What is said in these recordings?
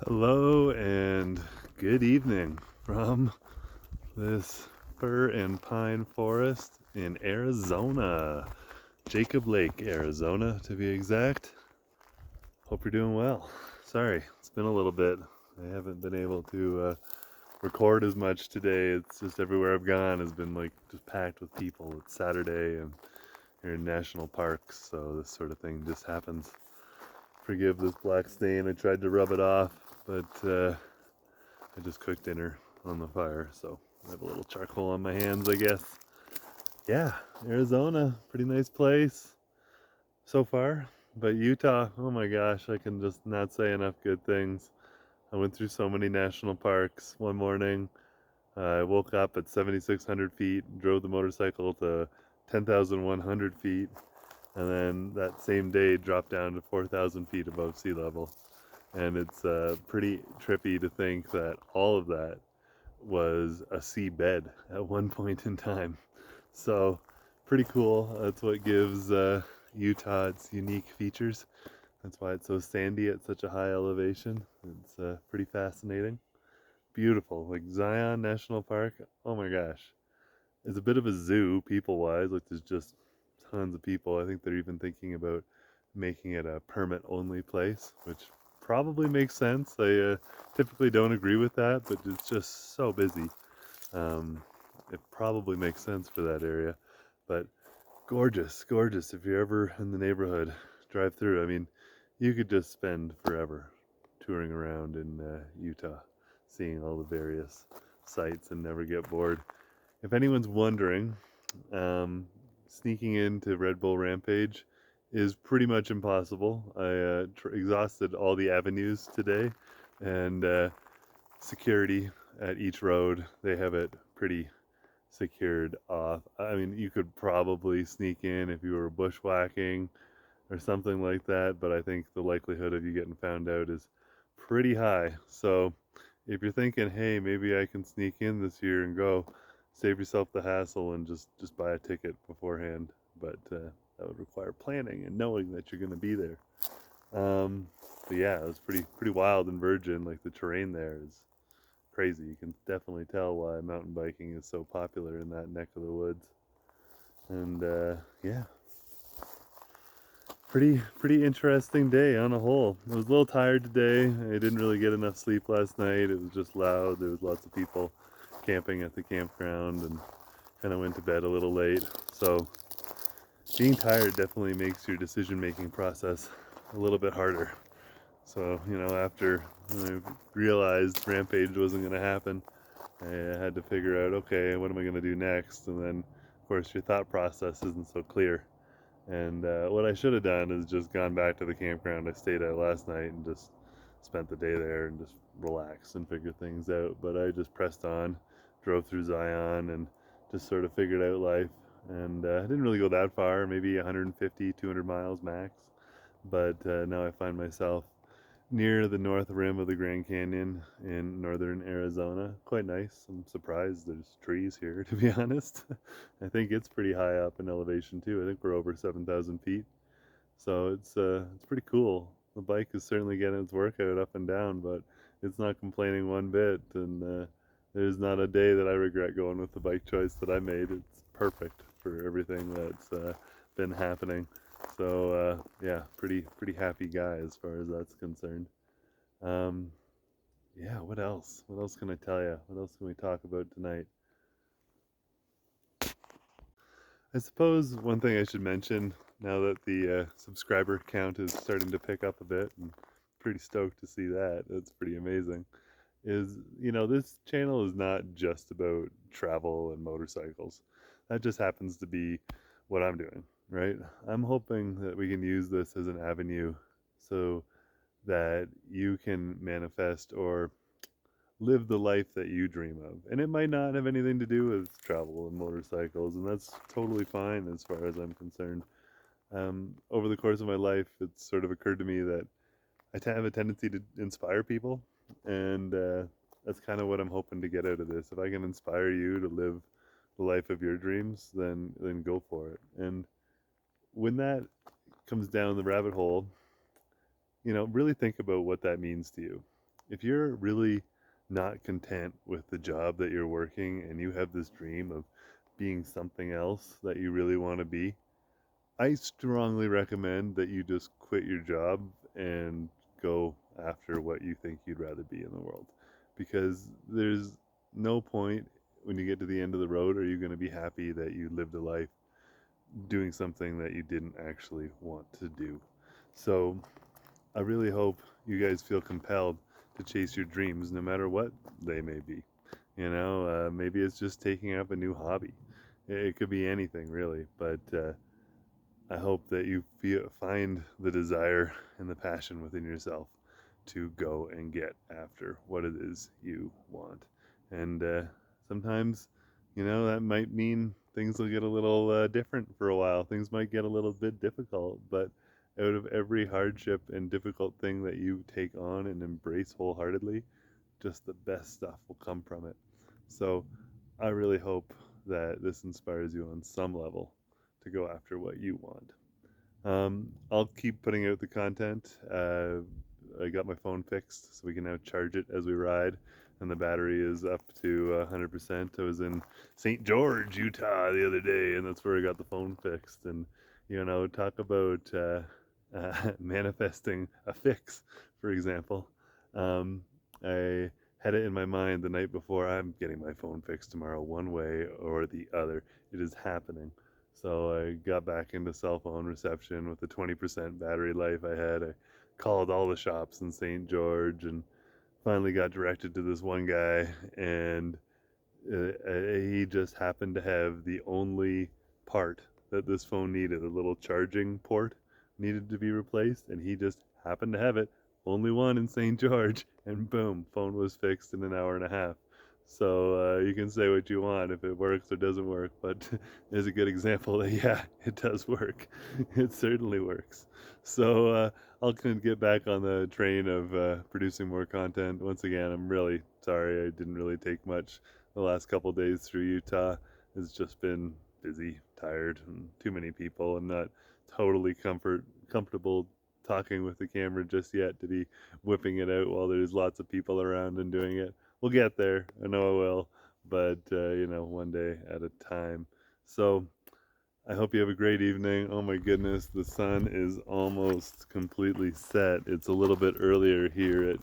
Hello and good evening from this fir and pine forest in Arizona, Jacob Lake, Arizona to be exact. Hope you're doing well. Sorry, it's been a little bit. I haven't been able to record as much today. It's just everywhere I've gone has been like just packed with people. It's Saturday and you're in national parks, so this sort of thing just happens. Forgive this black stain. I tried to rub it off, but I just cooked dinner on the fire, so I have a little charcoal on my hands, I guess. Yeah, Arizona, pretty nice place so far. But Utah, oh my gosh, I can just not say enough good things. I went through so many national parks one morning. I woke up at 7,600 feet, drove the motorcycle to 10,100 feet, and then that same day dropped down to 4,000 feet above sea level. And it's pretty trippy to think that all of that was a seabed at one point in time. So, pretty cool. That's what gives Utah its unique features. That's why it's so sandy at such a high elevation. It's pretty fascinating. Beautiful. Like Zion National Park, oh my gosh. It's a bit of a zoo, people wise. Like, there's just tons of people. I think they're even thinking about making it a permit only place, which probably makes sense. I typically don't agree with that, but it's just so busy. Um, it probably makes sense for that area, but gorgeous, gorgeous. If you're ever in the neighborhood, drive through. I mean, you could just spend forever touring around in Utah, seeing all the various sites and never get bored. If anyone's wondering, um, sneaking into Red Bull Rampage is pretty much impossible. I exhausted all the avenues today, and security at each road, they have it pretty secured off. I mean, you could probably sneak in if you were bushwhacking or something like that, but I think the likelihood of you getting found out is pretty high. So if you're thinking, hey, maybe I can sneak in this year and go, save yourself the hassle and just buy a ticket beforehand. But that would require planning and knowing that you're going to be there. Um, but yeah, it was pretty wild and virgin. Like the terrain there is crazy. You can definitely tell why mountain biking is so popular in that neck of the woods. And yeah, pretty interesting day on a whole. I was a little tired today. I didn't really get enough sleep last night. It was just loud. There was lots of people camping at the campground, and kind of went to bed a little late. So being tired definitely makes your decision making process a little bit harder. So after I realized Rampage wasn't going to happen, I had to figure out, okay, what am I going to do next? And then, of course, your thought process isn't so clear. And what I should have done is just gone back to the campground I stayed at last night and just spent the day there and just relaxed and figured things out. But I just pressed on, drove through Zion, and just sort of figured out life. And I didn't really go that far, maybe 150, 200 miles max. But now I find myself near the north rim of the Grand Canyon in northern Arizona. Quite nice. I'm surprised there's trees here, to be honest. I think it's pretty high up in elevation too. I think we're over 7,000 feet, so it's pretty cool. The bike is certainly getting its workout up and down, but it's not complaining one bit. And there's not a day that I regret going with the bike choice that I made. It's perfect for everything that's been happening. So yeah, pretty happy guy as far as that's concerned. Um, yeah, what else? What else can I tell you? What else can we talk about tonight? I suppose one thing I should mention now that the subscriber count is starting to pick up a bit, and pretty stoked to see that. That's pretty amazing. Is this channel is not just about travel and motorcycles. That just happens to be what I'm doing, right? I'm hoping that we can use this as an avenue so that you can manifest or live the life that you dream of. And it might not have anything to do with travel and motorcycles, and that's totally fine as far as I'm concerned. Over the course of my life, it's sort of occurred to me that have a tendency to inspire people, and that's kind of what I'm hoping to get out of this. If I can inspire you to live the life of your dreams, then go for it. And when that comes down the rabbit hole, really think about what that means to you. if you're really not content with the job that you're working and you have this dream of being something else that you really want to be, I strongly recommend that you just quit your job and go after what you think you'd rather be in the world. Because there's no point when you get to the end of the road are you going to be happy that you lived a life doing something that you didn't actually want to do. So I really hope you guys feel compelled to chase your dreams no matter what they may be. Maybe it's just taking up a new hobby. It could be anything really, but I hope that you find the desire and the passion within yourself to go and get after what it is you want. And sometimes, that might mean things will get a little different for a while. Things might get a little bit difficult, but out of every hardship and difficult thing that you take on and embrace wholeheartedly, just the best stuff will come from it. So I really hope that this inspires you on some level to go after what you want. I'll keep putting out the content. I got my phone fixed, so we can now charge it as we ride, and the battery is up to 100%. I was in St. George, Utah, the other day, and that's where I got the phone fixed. And talk about manifesting a fix, for example. I had it in my mind the night before, I'm getting my phone fixed tomorrow, one way or the other. It is happening. So I got back into cell phone reception with the 20% battery life I had. I called all the shops in St. George and finally got directed to this one guy, and he just happened to have the only part that this phone needed. A little charging port needed to be replaced, and he just happened to have it. Only one in St. George, and boom, phone was fixed in an hour and a half. So you can say what you want if it works or doesn't work, but there's a good example that, yeah, it does work. It certainly works. So I'll kind of get back on the train of producing more content. Once again, I'm really sorry I didn't really take much the last couple days through Utah. It's just been busy, tired, and too many people. I'm not totally comfortable talking with the camera just yet to be whipping it out while there's lots of people around and doing it. We'll get there. I know I will, but one day at a time. So I hope you have a great evening. Oh my goodness, the sun is almost completely set. It's a little bit earlier here at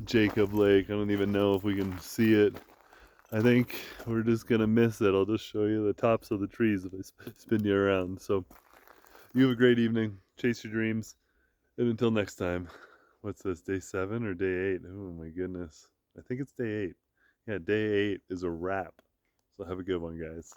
Jacob Lake. I don't even know if we can see it. I think we're just gonna miss it. I'll just show you the tops of the trees if I spin you around. So you have a great evening. Chase your dreams. And until next time, what's this, day 7 or day 8? Oh my goodness. I think it's day 8. Yeah, day 8 is a wrap. So have a good one, guys.